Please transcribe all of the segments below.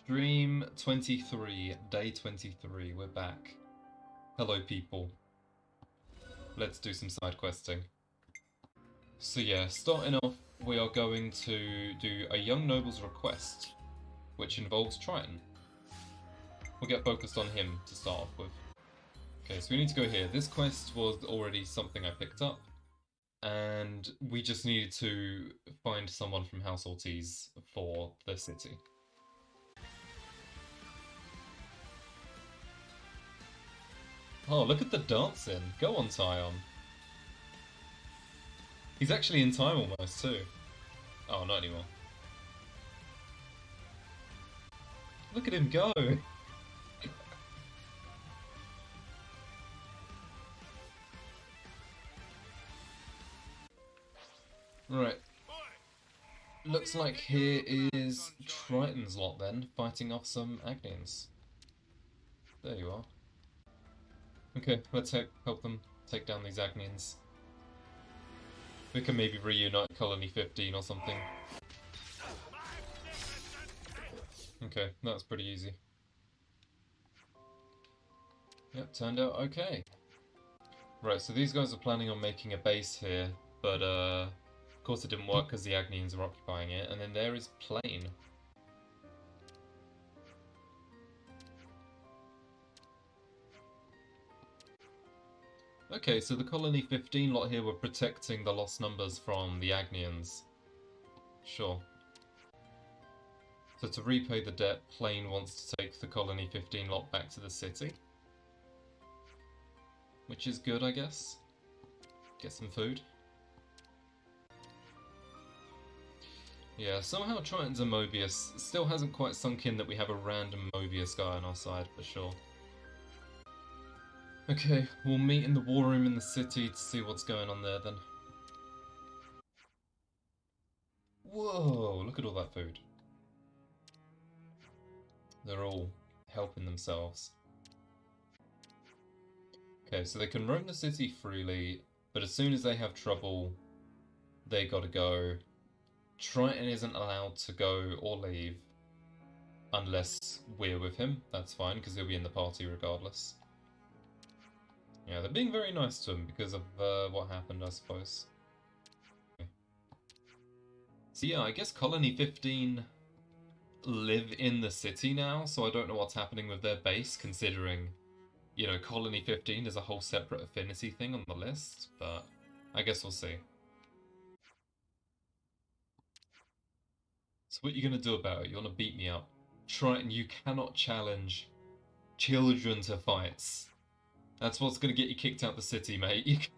Stream 23, day 23, we're back. Hello people. Let's do some side questing. So yeah, starting off, we are going to do a young noble's request, which involves Triton. We'll get focused on him to start off with. Okay, so we need to go here. This quest was already something I picked up, and we just needed to find someone from House Ortiz for the city. Oh, look at the dancing. Go on, Tyon. He's actually in time almost, too. Oh, not anymore. Look at him go! Right. Looks like here is Triton's lot then, fighting off some Agnians. There you are. Okay, let's help them take down these Agnians. We can maybe reunite Colony 15 or something. Okay, that's pretty easy. Yep, turned out okay. Right, so these guys are planning on making a base here, but of course it didn't work because the Agnians are occupying it, and then there is Plain. Okay, so the Colony 15 lot here were protecting the lost numbers from the Agnians. Sure. So to repay the debt, Plain wants to take the Colony 15 lot back to the city. Which is good, I guess. Get some food. Yeah, somehow Triton's a Mobius. Still hasn't quite sunk in that we have a random Mobius guy on our side, for sure. Okay, we'll meet in the war room in the city to see what's going on there then. Whoa, look at all that food. They're all helping themselves. Okay, so they can roam the city freely, but as soon as they have trouble, they gotta go. Triton isn't allowed to go or leave unless we're with him. That's fine, because he'll be in the party regardless. Yeah, they're being very nice to him because of what happened, I suppose. So yeah, I guess Colony 15 live in the city now, so I don't know what's happening with their base, considering, you know, Colony 15 is a whole separate affinity thing on the list, but I guess we'll see. So what are you going to do about it? You want to beat me up? Triton, you cannot challenge children to fights. That's what's going to get you kicked out the city, mate.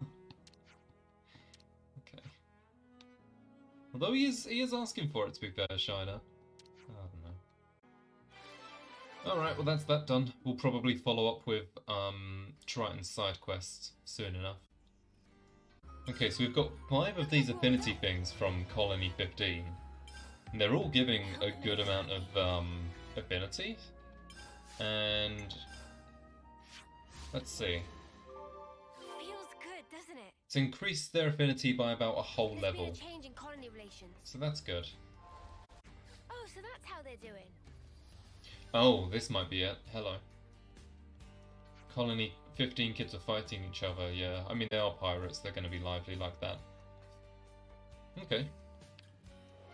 Okay. Although he is asking for it, to be fair, Shiner. I don't know. Alright, well that's that done. We'll probably follow up with Triton's side quest soon enough. Okay, so we've got 5 of these affinity things from Colony 15. And they're all giving a good amount of affinity. And let's see. Feels good, doesn't it? It's increased their affinity by about a whole level. There's been a change in colony relations. So that's good. Oh, so that's how they're doing. Oh, this might be it. Hello. Colony 15 kids are fighting each other, yeah. I mean, they are pirates, they're going to be lively like that. Okay.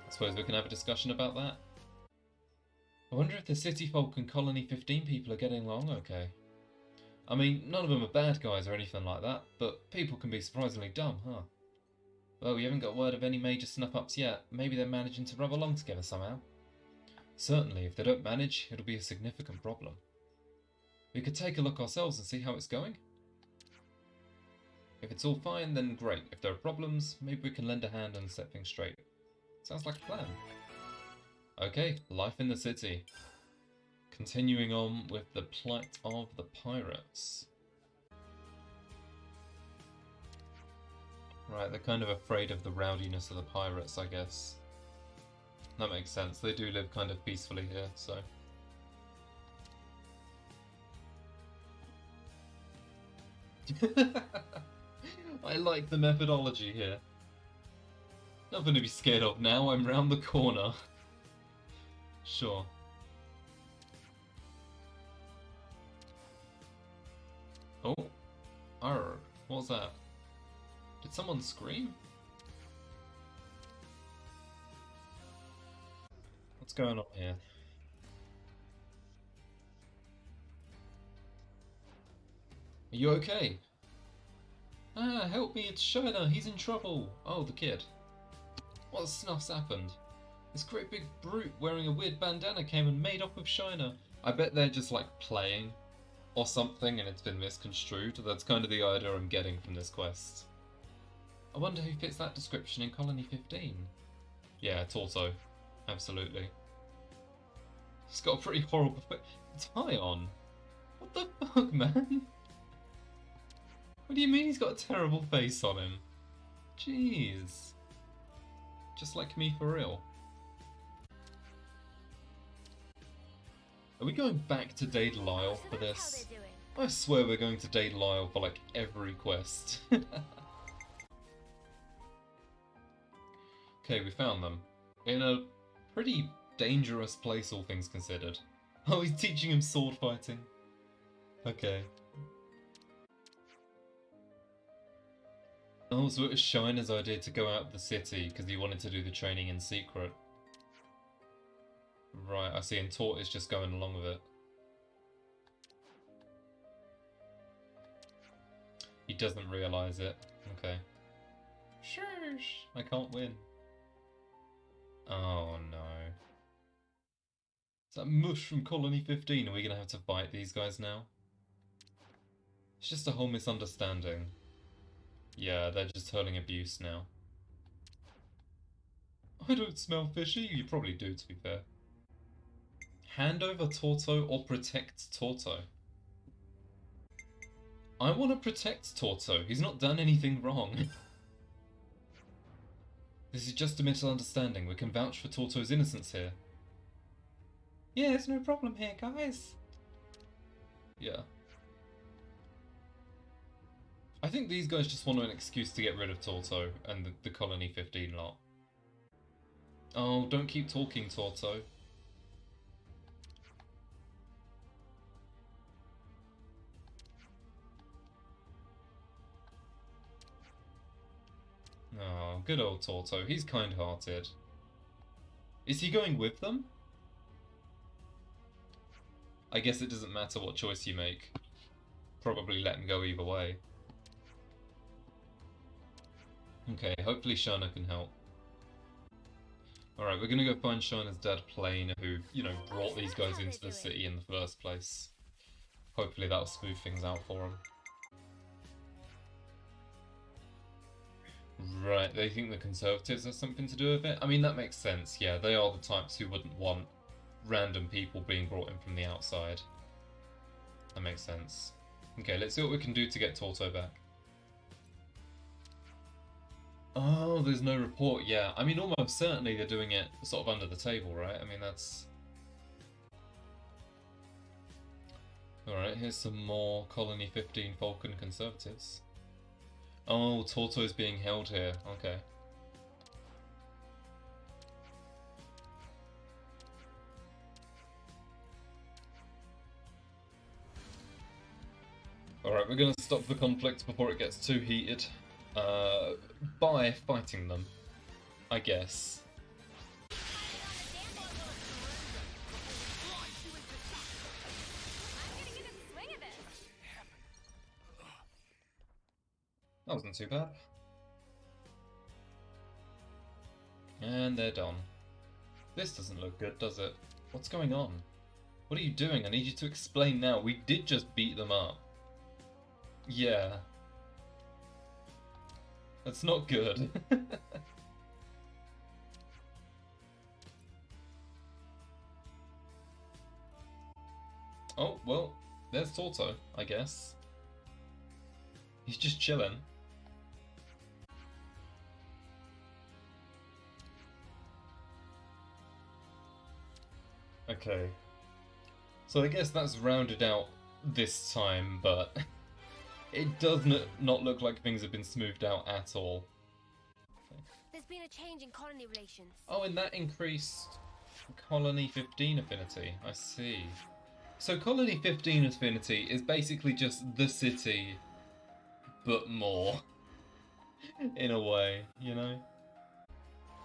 I suppose we can have a discussion about that. I wonder if the city folk and Colony 15 people are getting along okay. I mean, none of them are bad guys or anything like that, but people can be surprisingly dumb, huh? Well, we haven't got word of any major snuff-ups yet. Maybe they're managing to rub along together somehow. Certainly, if they don't manage, it'll be a significant problem. We could take a look ourselves and see how it's going. If it's all fine, then great. If there are problems, maybe we can lend a hand and set things straight. Sounds like a plan. Okay, life in the city. Continuing on with the plight of the pirates. Right, they're kind of afraid of the rowdiness of the pirates, I guess. That makes sense. They do live kind of peacefully here, so... I like the methodology here. Nothing to be scared of now, I'm round the corner. Sure. Oh, arr, what was that? Did someone scream? What's going on here? Are you okay? Ah, help me, it's Shiner, he's in trouble! Oh, the kid. What snuff's happened? This great big brute wearing a weird bandana came and made off with Shiner. I bet they're just like playing or something and it's been misconstrued. That's kind of the idea I'm getting from this quest. I wonder who fits that description in Colony 15. Yeah, Torto. Absolutely. He's got a pretty horrible tie on. What the fuck, man? What do you mean he's got a terrible face on him? Jeez. Just like me for real. Are we going back to Dade Lyle for this? I swear we're going to Dade Lyle for like every quest. Okay, we found them. In a pretty dangerous place, all things considered. Oh, he's teaching him sword fighting. Okay. Oh, so it was Shiner's idea to go out of the city because he wanted to do the training in secret. Right, I see, and Tort is just going along with it. He doesn't realise it. Okay. Shush! I can't win. Oh no. Is that Mush from Colony 15? Are we gonna have to fight these guys now? It's just a whole misunderstanding. Yeah, they're just hurling abuse now. I don't smell fishy. You probably do, to be fair. Hand over Torto or protect Torto? I want to protect Torto. He's not done anything wrong. This is just a misunderstanding. We can vouch for Torto's innocence here. Yeah, there's no problem here, guys. Yeah. I think these guys just want an excuse to get rid of Torto and the Colony 15 lot. Oh, don't keep talking, Torto. Oh, good old Torto. He's kind-hearted. Is he going with them? I guess it doesn't matter what choice you make. Probably let him go either way. Okay, hopefully Shana can help. Alright, we're gonna go find Shana's dad, Plane, who, you know, brought these guys into the city in the first place. Hopefully that'll smooth things out for him. Right, they think the Conservatives have something to do with it? I mean, that makes sense, yeah. They are the types who wouldn't want random people being brought in from the outside. That makes sense. Okay, let's see what we can do to get Torto back. Oh, there's no report, yeah. I mean, almost certainly they're doing it sort of under the table, right? I mean, that's... Alright, here's some more Colony 15 Falcon Conservatives. Oh, Torto's being held here. Okay. Alright, we're gonna stop the conflict before it gets too heated. By fighting them, I guess. That wasn't too bad. And they're done. This doesn't look good, does it? What's going on? What are you doing? I need you to explain now. We did just beat them up. Yeah. That's not good. Oh, well, there's Torto, I guess. He's just chilling. Okay. So I guess that's rounded out this time, but it does not look like things have been smoothed out at all. There's been a change in colony relations. Oh, and that increased Colony 15 affinity. I see. So Colony 15 Affinity is basically just the city, but more, in a way, you know?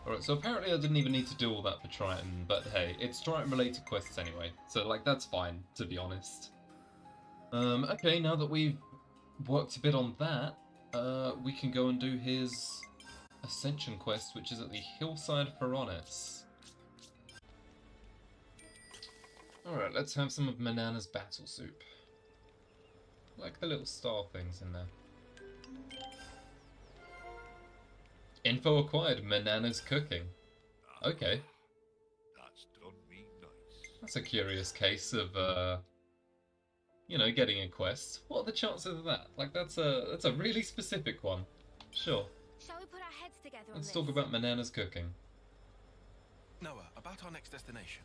Alright, so apparently I didn't even need to do all that for Triton, but hey, it's Triton-related quests anyway, so, like, that's fine, to be honest. Okay, now that we've worked a bit on that, we can go and do his Ascension quest, which is at the Hillside Feronis. Alright, let's have some of Manana's battle soup. Like the little star things in there. Info acquired, Manana's cooking. Okay. That's done me nice. That's a curious case of, you know, getting a quest. What are the chances of that? Like, that's a really specific one. Sure. Shall we put our heads together on Let's this? talk about Manana's cooking. Noah, about our next destination.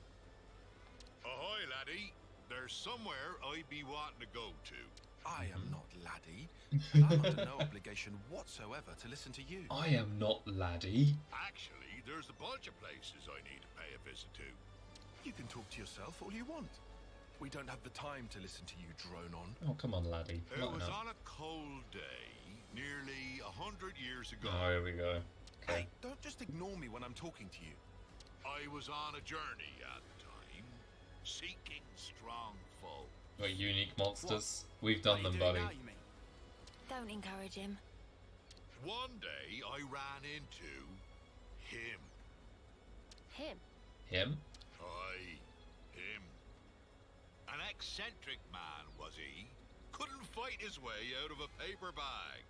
Ahoy, laddie. There's somewhere I be wanting to go to. I am not laddie, and I'm under no obligation whatsoever to listen to you. I am not laddie. Actually, there's a bunch of places I need to pay a visit to. You can talk to yourself all you want. We don't have the time to listen to you drone on. Oh, come on, laddie. It Lighten was up. on a cold day, nearly 100 years ago. Oh, here we go. Okay. Hey, don't just ignore me when I'm talking to you. I was on a journey at the time, seeking strong foe. We're unique monsters. We've done them, buddy. Don't encourage him. One day, I ran into him. Him? Him? Aye, him. An eccentric man, was he? Couldn't fight his way out of a paper bag.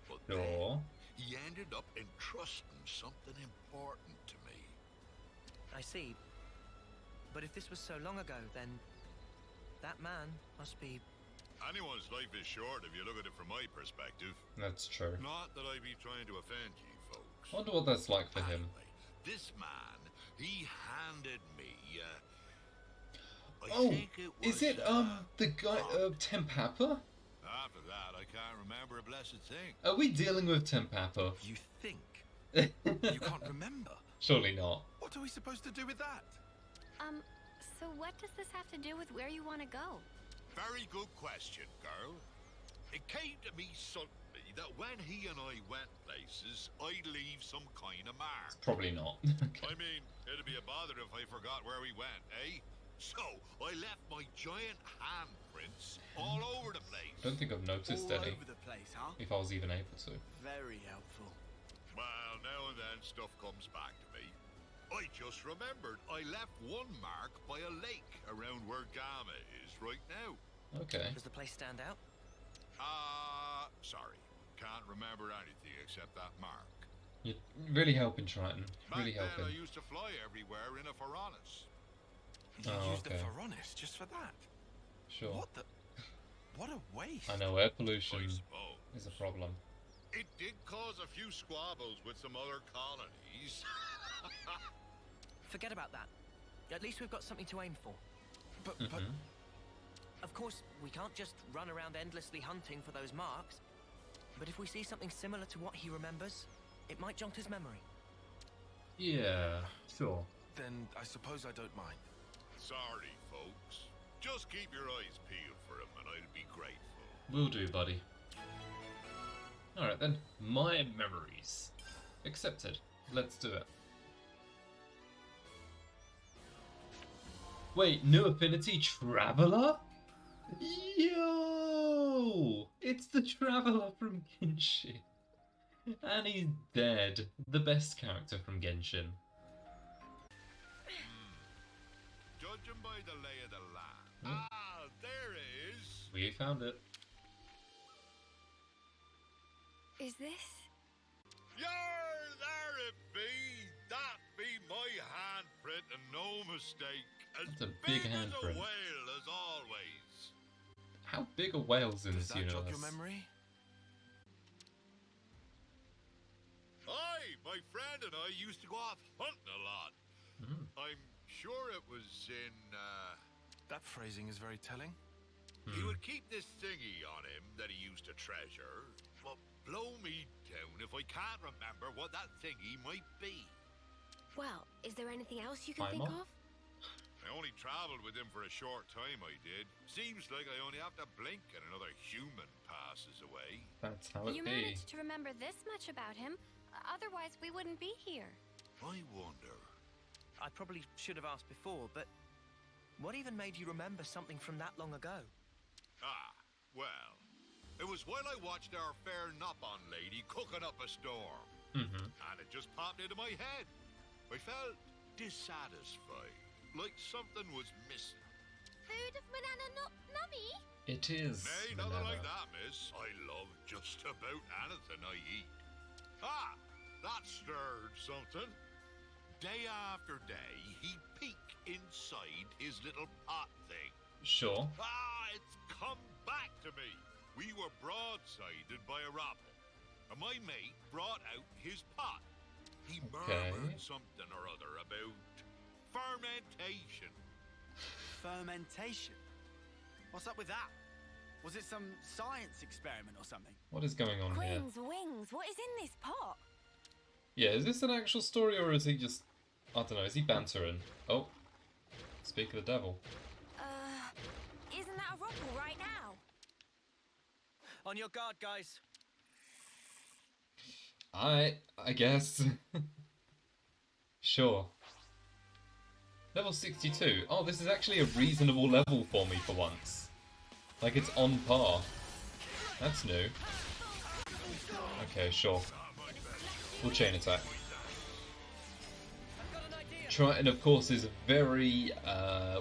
But then Sure. he ended up entrusting something important to me. I see. But if this was so long ago, then that man must be... Anyone's life is short if you look at it from my perspective. That's true. Not that I be trying to offend you, folks. Wonder what that's like for him. Anyway, this man, he handed me, I Oh, think it was, is it, the guy, Tempapa? After that, I can't remember a blessed thing. Are we dealing with Tempapa? You think? You can't remember? Surely not. What are we supposed to do with that? So what does this have to do with where you want to go? Very good question, girl. It came to me suddenly that when he and I went places, I'd leave some kind of mark. Probably not. Okay. I mean, it'd be a bother if I forgot where we went, eh? So, I left my giant handprints all over the place. Don't think I've noticed All any, over the place, huh? if I was even able to. Very helpful. Well, now and then stuff comes back to me. I just remembered I left one mark by a lake around where Gamma is right now. Okay. Does the place stand out? Sorry. Can't remember anything except that mark. You're really helping, Triton. Back Really then, helping. I used to fly everywhere in a Feronis. You Oh, used okay. the Feronis just for that? Sure. What the... What a waste. I know air I pollution suppose. is a problem. It did cause a few squabbles with some other colonies. Forget about that. At least we've got something to aim for. But Mhm. Of course, we can't just run around endlessly hunting for those marks. But if we see something similar to what he remembers, it might jog his memory. Yeah, sure. then I suppose I don't mind. Sorry, folks. Just keep your eyes peeled for him and I'll be grateful. Will do, buddy. Alright then. My memories. Accepted. Let's do it. Wait, new affinity Traveler? Yo! It's the Traveler from Genshin. And he's dead. The best character from Genshin. Judging by the lay of the land. Hmm. Ah, there it is. We found it. Is this? Yar, there it be. That be my handprint and no mistake. As That's a big as handprint. a whale as always. How big are whales in Does this that jog universe? your memory? Aye, my friend and I used to go off hunting a lot. Mm. I'm sure it was in, That phrasing is very telling. He Hmm. would keep this thingy on him that he used to treasure. But blow me down if I can't remember what that thingy might be. Well, is there anything else you can think Primal? of? I only traveled with him for a short time, I did. Seems like I only have to blink and another human passes away. That's how it You be. managed to remember this much about him. Otherwise, we wouldn't be here. I wonder. I probably should have asked before, but what even made you remember something from that long ago? Ah, well, it was while I watched our fair Nop-on lady cooking up a storm. And it just popped into my head. I felt dissatisfied, like something was missing. Food of banana nummy? It is. Nay, nothing like that, miss. I love just about anything I eat. Ah, that stirred something. Day after day, he'd peek inside his little pot thing. Sure. Ah, it's come back to me. We were broadsided by a robin, and my mate brought out his pot. He murmured something or other about fermentation. Fermentation? What's up with that? Was it some science experiment or something? What is going on here? Queen's wings, what is in this pot? Yeah, is this an actual story or is he just... I don't know, is he bantering? Oh. Speak of the devil. Isn't that a rubble right now? On your guard, guys. I guess. Sure. Level 62. Oh, this is actually a reasonable level for me for once. Like, it's on par. That's new. Okay, sure. We'll chain attack. Triton, of course, is very,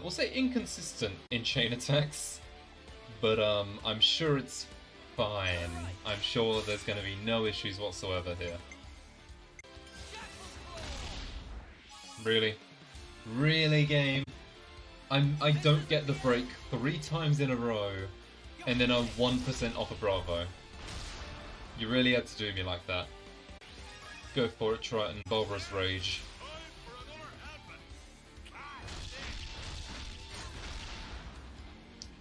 we'll say inconsistent in chain attacks. But, I'm sure it's fine. I'm sure there's going to be no issues whatsoever here. Really? Really, game? I don't get the break 3 times in a row, and then I'm 1% off a Bravo. You really had to do me like that. Go for it, Triton. Bulbous Rage.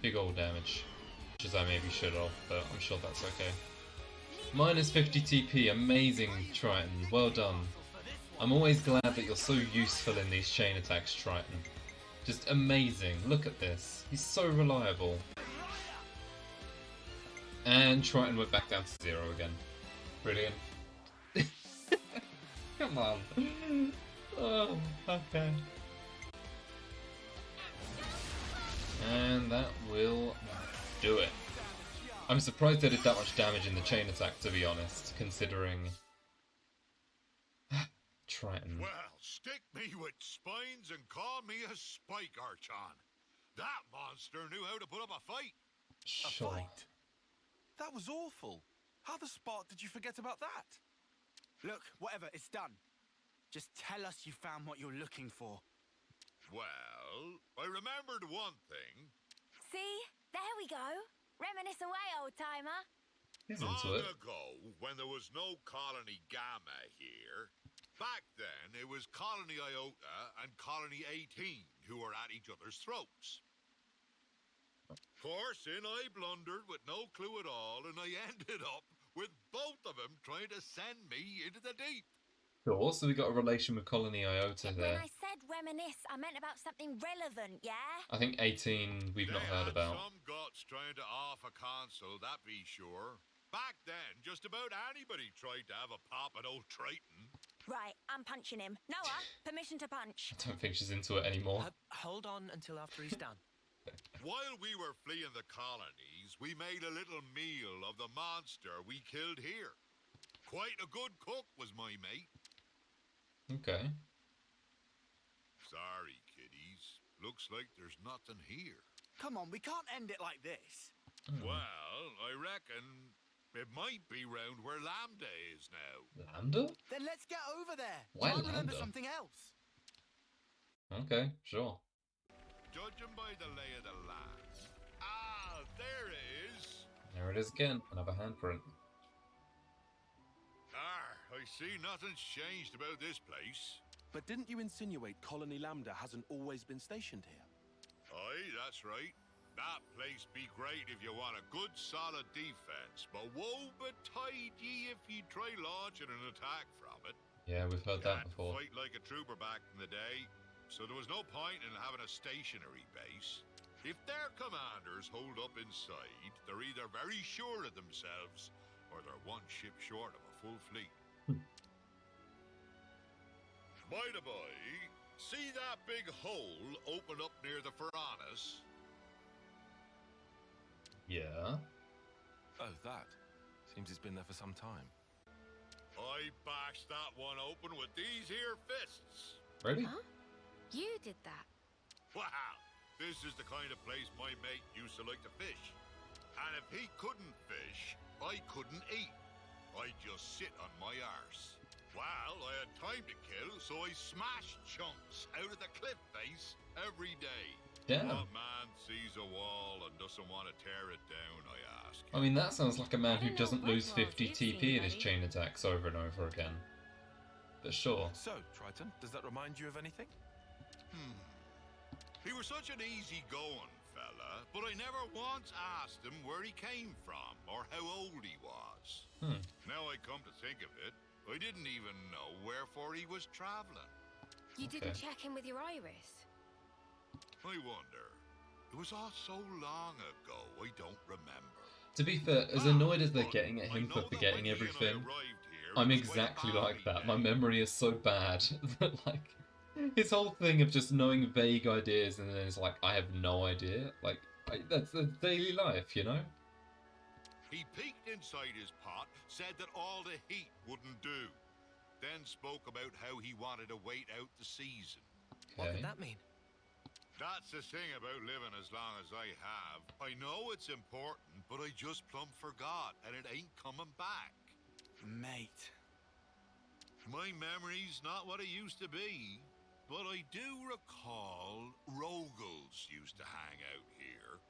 Big old damage. Which is I maybe should have, but I'm sure that's okay. Minus 50 TP, amazing Triton, well done. I'm always glad that you're so useful in these chain attacks, Triton. Just amazing, look at this. He's so reliable. And Triton went back down to 0 again. Brilliant. Come on. Oh, okay. And that will do it. I'm surprised they did that much damage in the chain attack, to be honest, considering... Triton. Well, stick me with spines and call me a spike archon. That monster knew how to put up a fight. Sure. A fight? That was awful. How the spark did you forget about that? Look, whatever, it's done. Just tell us you found what you're looking for. Well, I remembered one thing. See? There we go. Reminisce away, old-timer. He's Long into it. ago, when there was no Colony Gamma here, back then it was Colony Iota and Colony 18 who were at each other's throats. Of course, in I blundered with no clue at all, and I ended up with both of them trying to send me into the deep. Sure, so we got a relation with Colony Iota When there. I said reminisce, I meant about something relevant, yeah? I think 18 we've not heard They had about. some guts trying to off a console, that be sure. Back then, just about anybody tried to have a pop at old Triton. Right, I'm punching him. Noah, permission to punch. I don't think she's into it anymore. Hold on until after he's done. While we were fleeing the colonies, we made a little meal of the monster we killed here. Quite a good cook was my mate. Okay. Sorry, kiddies. Looks like there's nothing here. Come on, we can't end it like this. Well, I reckon it might be round where Lambda is now. Lambda? Then let's get over there. Why Might remember Lambda? something else. Okay, sure. Judging by the lay of the land. Ah, there it is. There it is again, another handprint. I see nothing's changed about this place. But didn't you insinuate Colony Lambda hasn't always been stationed here? Aye, that's right. That place be great if you want a good solid defense, but woe betide ye if ye try launching an attack from it. Yeah, we've heard that Can't before. fight like a trooper back in the day. so there was no point in having a stationary base. If their commanders hold up inside, they're either very sure of themselves, or they're one ship short of a full fleet. By the by, see that big hole open up near the furnace? Yeah. Oh, that. Seems it's been there for some time. I bashed that one open with these here fists. Really? Huh? You did that. Wow, this is the kind of place my mate used to like to fish. And if he couldn't fish, I couldn't eat. I'd just sit on my arse. Well, I had time to kill, so I smashed chunks out of the cliff face every day. Damn. What man sees a wall and doesn't want to tear it down, I ask. I mean, that sounds like a man who I don't know doesn't what lose world 50 you've seen, TP in his buddy. chain attacks over and over again. But sure. So, Triton, does that remind you of anything? He was such an easy-going fella, but I never once asked him where he came from or how old he was. Now I come to think of it, I didn't even know wherefore he was traveling. You didn't Okay. check in with your iris? I wonder. It was all so long ago, I don't remember. To be fair, as annoyed as they're getting at him I for know that forgetting when he and I everything, arrived here, I'm it was quite a exactly like balmy that. My day. memory is so bad that, like, his whole thing of just knowing vague ideas and then it's like, I have no idea. Like, that's daily life, you know? He peeked inside his pot, said that all the heat wouldn't do. Then spoke about how he wanted to wait out the season. What Okay. could that mean? That's the thing about living as long as I have. I know it's important, but I just plumb forgot, and it ain't coming back. Mate. My memory's not what it used to be, but I do recall Rogals used to hang out here.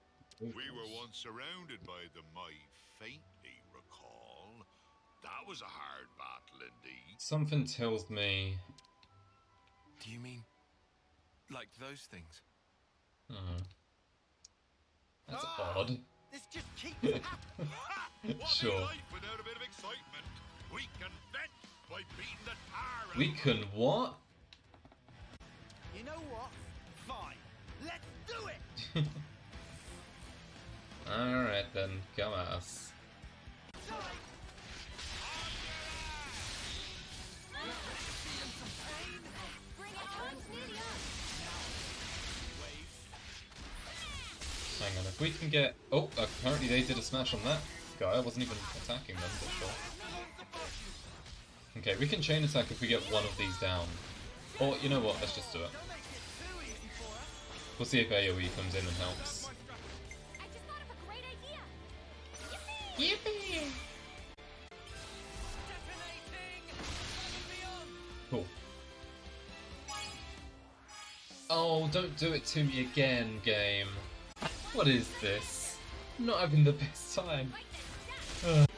We were once surrounded by them, I faintly recall. That was a hard battle indeed. Something tells me... Do you mean like those things? That's Ah! odd. This just keeps happening. What Sure. is life without a bit of excitement? We can vent by beating the tar out We of can what? You know what? Fine. Let's do it! Alright then, come at us. Bring it home, Sneedy! Hang on, if we can get... Oh, apparently they did a smash on that guy. I wasn't even attacking them, but sure. Okay, we can chain attack if we get one of these down. Or, you know what, let's just do it. We'll see if AoE comes in and helps. I just thought of a great idea! Yippee! Cool. Oh, don't do it to me again, game. What is this? I'm not having the best time. Leave it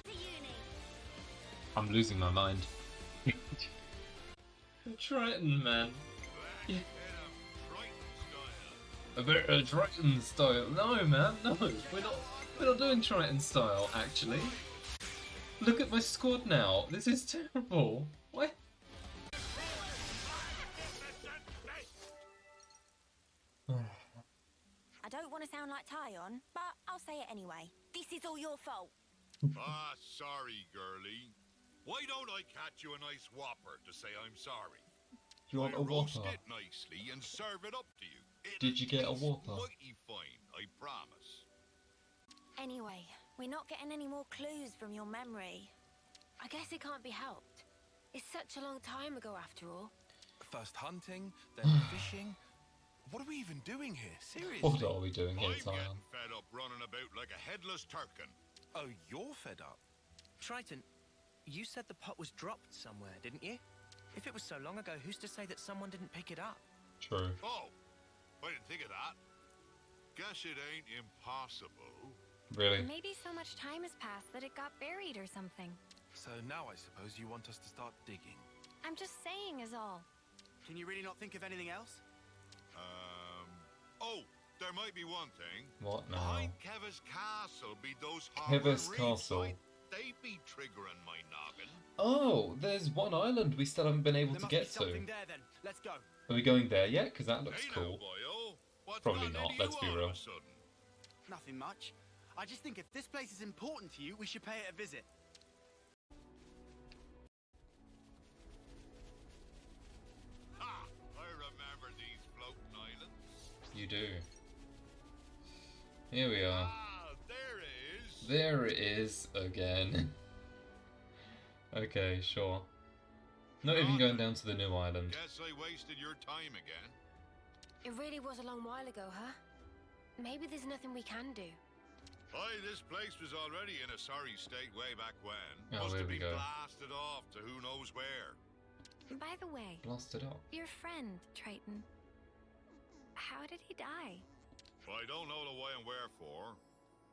to uni! I'm losing my mind. Triton, man. Hit him, Triton style. A bit of Triton style. No, man, no. We're not doing Triton style, actually. Look at my squad now. This is terrible. What? I don't want to sound like Tyon, but I'll say it anyway. This is all your fault. Ah, sorry, girlie. Why don't I catch you a nice whopper to say I'm sorry? Do you want a I roast whopper? it nicely and serve it up to you. Did you get a taste whopper? Mighty fine, I promise. Anyway, we're not getting any more clues from your memory. I guess it can't be helped. It's such a long time ago after all. First hunting, then fishing. What are we even doing here? Seriously? What are we doing here, I'm Tyon? getting fed up running about like a headless turkin. Oh, you're fed up. Triton, you said the pot was dropped somewhere, didn't you? If it was so long ago, who's to say that someone didn't pick it up? True. Oh, I didn't think of that. Guess it ain't impossible. Really? Maybe so much time has passed that it got buried or something. So now I suppose you want us to start digging. I'm just saying is all. Can you really not think of anything else? Oh, there might be one thing. What now? Behind Keva's castle be those Keva's harbor reefs, castle. right? they be triggering my noggin. Oh, there's one island we still haven't been able There to must be get to. something there then. Let's go. Are we going there yet? Because that looks Hey cool. now, boyo. What's Probably gotten not, into let's you be all real. of a sudden? Nothing much. I just think if this place is important to you, we should pay it a visit. Ha! I remember these floating islands. You do. Here we are. Ah, there it is. There it is again. Okay, sure. Not even going down to the new island. Guess I wasted your time again. It really was a long while ago, huh? Maybe there's nothing we can do. Aye, this place was already in a sorry state way back when. Oh, Must there have we been go. blasted off to who knows where. By the way, Blasted up. your friend, Triton, how did he die? I don't know the why and wherefore,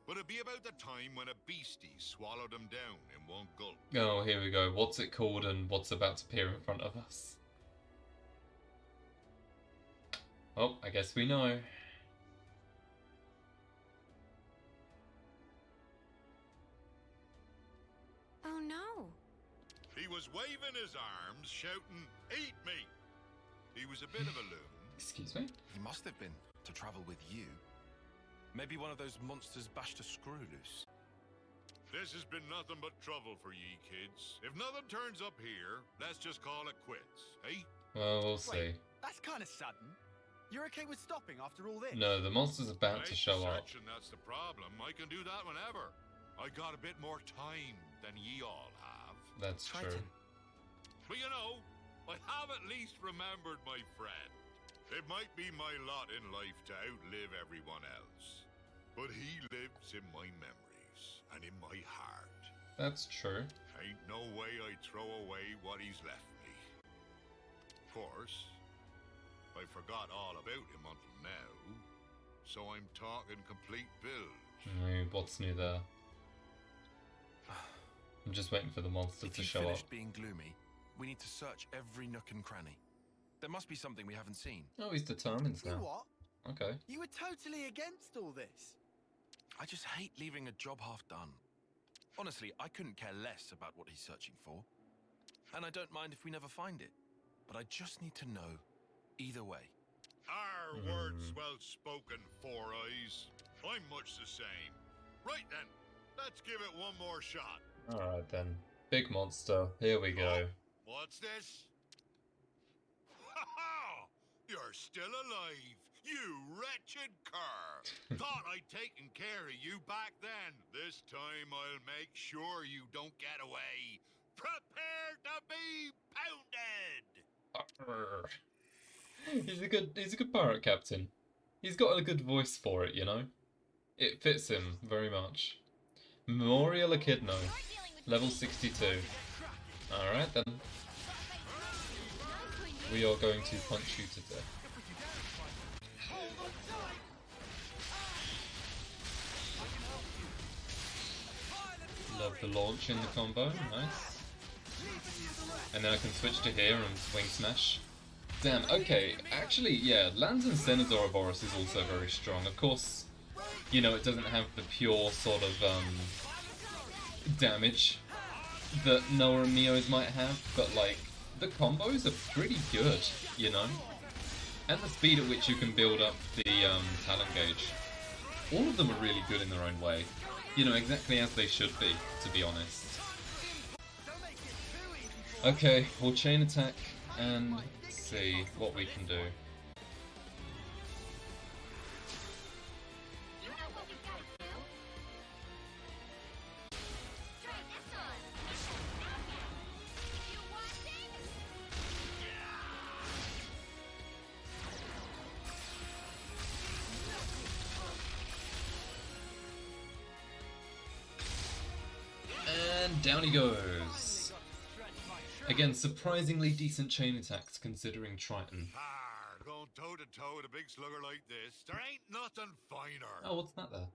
but it'd be about the time when a beastie swallowed him down in one gulp. Oh, here we go. What's it called and what's about to appear in front of us? Oh, I guess we know. Oh no. He was waving his arms, shouting, "Eat me!" He was a bit of a loon. Excuse me? He must have been to travel with you. Maybe one of those monsters bashed a screw loose. This has been nothing but trouble for ye kids. If nothing turns up here, let's just call it quits, eh? Well, we'll see. Wait, that's kind of sudden. You're okay with stopping after all this? No, the monster's about to Ain't show up. searching, that's the problem. I can do that whenever. I got a bit more time than ye all have. That's true. Triton. But you know, I have at least remembered my friend. It might be my lot in life to outlive everyone else, but he lives in my memories and in my heart. That's true. Ain't no way I'd throw away what he's left me. Of course, I forgot all about him until now, so I'm talking complete bilge. No, what's new there? I'm just waiting for the monster If to you show up. finished being gloomy, we need to search every nook and cranny. There must be something we haven't seen. Oh, he's determined You now. what? Okay. You were totally against all this. I just hate leaving a job half done. Honestly, I couldn't care less about what he's searching for. And I don't mind if we never find it. But I just need to know either way. Our words well spoken, Four Eyes. I'm much the same. Right then, let's give it one more shot. Alright then. Big monster. Here we go. What's this? Ha ha! You're still alive, you wretched cur! Thought I'd taken care of you back then. This time I'll make sure you don't get away. Prepare to be pounded! Arr. He's a good pirate captain. He's got a good voice for it, you know? It fits him very much. Memorial Echidno. Level 62. Alright then. We are going to punch you to death. Love the launch in the combo, nice. And then I can switch to here and swing smash. Damn, okay, actually, yeah, Lands and Senator Ouroboros is also very strong. Of course, you know, it doesn't have the pure sort of, damage that Noah and Mio's might have, but, like, the combos are pretty good, you know? And the speed at which you can build up the, talent gauge. All of them are really good in their own way. You know, exactly as they should be, to be honest. Okay, we'll chain attack and see what we can do. And down he goes. Again, surprisingly decent chain attacks considering Triton. Going toe to toe with a big slugger like this, there ain't nothing finer. Oh, what's that there?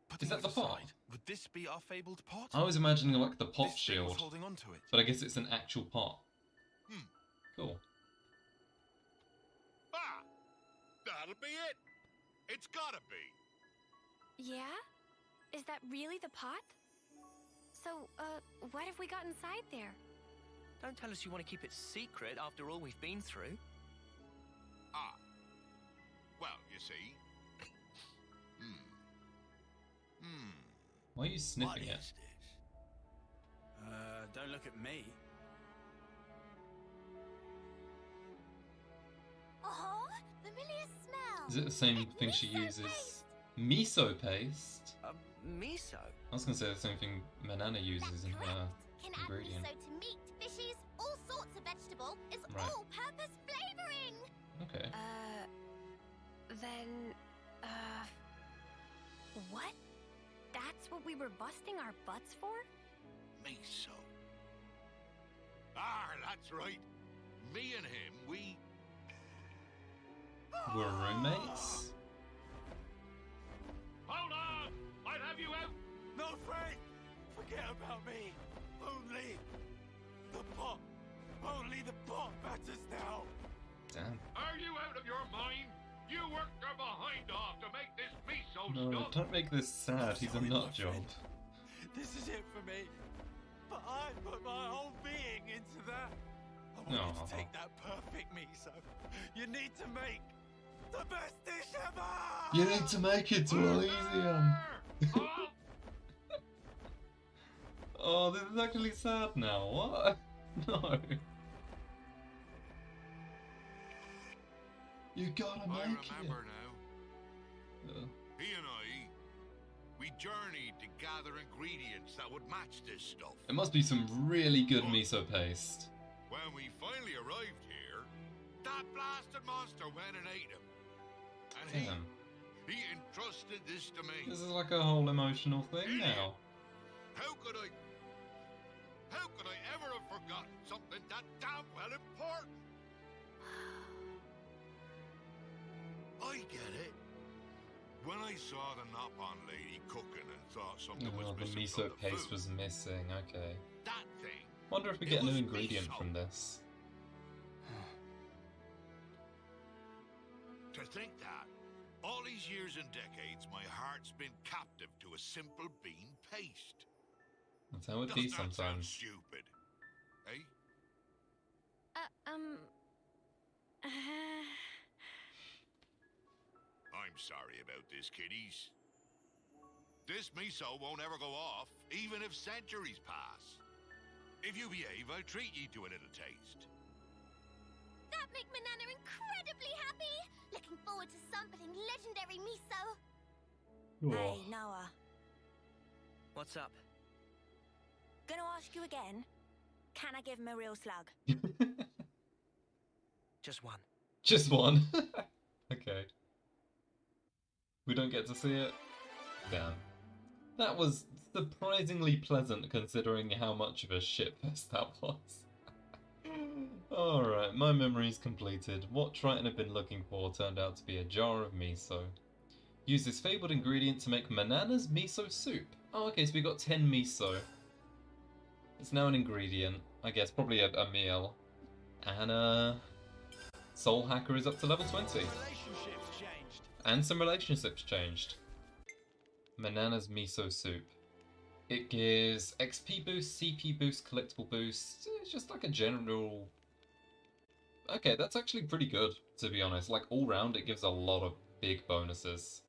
Putting that the it pot? aside, would this be our fabled pot? I was imagining like the pot This thing was shield, holding on to it. but I guess it's an actual pot. Cool. Ah, that'll be it. It's gotta be. Yeah? Is that really the pot? So, what have we got inside there? Don't tell us you want to keep it secret after all we've been through. Ah. Well, you see. Why are you What sniffing it? is this? Don't look at me. Oh, familiar smell. Is it the same It's thing she miso uses? paste. Miso paste? Miso? I was gonna say the same thing Manana uses in her Can add ingredient. miso to meat, fishes, all sorts of vegetable. It's Right. all-purpose flavoring. Okay. Then, what? That's what we were busting our butts for? Miso. Ah, that's right. Me and him, we... We're roommates? Hold on! I'd have you out! No, Frank! Forget about me. Only the pot. Only the pot matters now. Damn. Are you out of your mind? You worked your behind off to make this miso No, stuff. don't make this sad. He's a Sorry, my nut job. friend. This is it for me. But I put my whole being into that. I wanted Aw. to take that perfect miso. You need to make the best dish ever! You need to make it to Elysium. Oh, Oh, this is actually sad now. What? No. You gotta I make remember now. it. He and I, we journeyed to gather ingredients that would match this stuff. It must be some really good miso paste. When we finally arrived here, that blasted monster went and ate him. And Damn. he entrusted this to me. This is like a whole emotional thing now. How could I ever have forgotten something that damn well important? I get it. When I saw the Nopon lady cooking and thought something was Oh, the missing miso from the paste food, was missing. Okay. that thing. Wonder if we It get a new was ingredient miso. from this. To think that, all these years and decades, my heart's been captive to a simple bean paste. That's how it Doesn't be that sound sometimes. stupid? Eh? I'm sorry about this, kiddies. This miso won't ever go off, even if centuries pass. If you behave, I'll treat ye to a little taste. That make Manana incredibly happy. Looking forward to sampling legendary miso. Hey, Noah. What's up? Gonna ask you again. Can I give him a real slug? Just one. Just one. Okay. We don't get to see it? Damn. That was surprisingly pleasant considering how much of a shitfest that was. Alright, my memory's completed. What Triton had been looking for turned out to be a jar of miso. Use this fabled ingredient to make Manana's miso soup. Oh, okay, so we got 10 miso. It's now an ingredient. I guess probably a meal. And Soul Hacker is up to level 20. Relationships changed. And some relationships changed. Manana's miso soup. It gives XP boost, CP boost, collectible boost. It's just like a general... Okay, that's actually pretty good, to be honest. Like, all round, it gives a lot of big bonuses.